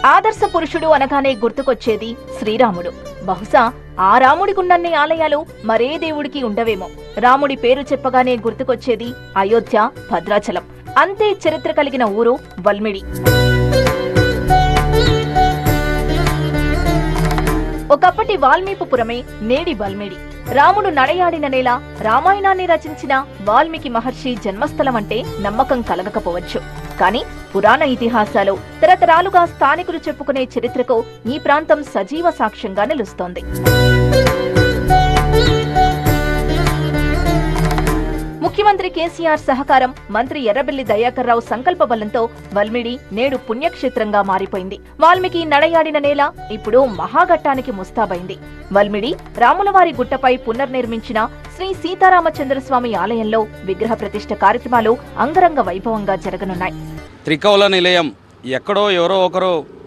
ఆదర్శ పురుషుడు అనగానే గుర్తుకొచ్చేది శ్రీరాముడు. బహుశా ఆ రాముడికున్నన్ని ఆలయాలు మరే దేవుడికి ఉండవేమో. రాముడి పేరు చెప్పగానే గుర్తుకొచ్చేది అయోధ్య, భద్రాచలం. అంతే చరిత్ర కలిగిన ఊరు వల్మిడి. ఒకప్పటి వాల్మీపురమే నేడి వల్మిడి. రాముడు నడయాడిన నేల, రామాయణాన్ని రచించిన వాల్మీకి మహర్షి జన్మస్థలం అంటే నమ్మకం కలగకపోవచ్చు. కానీ పురాణ ఇతిహాసాలు, తరతరాలుగా స్థానికులు చెప్పుకునే చరిత్రకు ఈ ప్రాంతం సజీవ సాక్ష్యంగా నిలుస్తోంది. ముఖ్యమంత్రి కేసీఆర్ సహకారం, మంత్రి ఎర్రబెల్లి దయాకర్ రావు సంకల్ప బలంతో వల్మిడి నేడు పుణ్యక్షేత్రంగా మారిపోయింది. వాల్మీకి నడయాడిన నేల ఇప్పుడు మహాఘట్టానికి ముస్తాబైంది. వల్మిడి రాములవారి గుట్టపై పునర్నిర్మించిన శ్రీ సీతారామచంద్రస్వామి ఆలయంలో విగ్రహ ప్రతిష్ఠ కార్యక్రమాలు అంగరంగ వైభవంగా జరగనున్నాయి. త్రికౌల నిలయం ఎక్కడో ఎవరో ఒకరు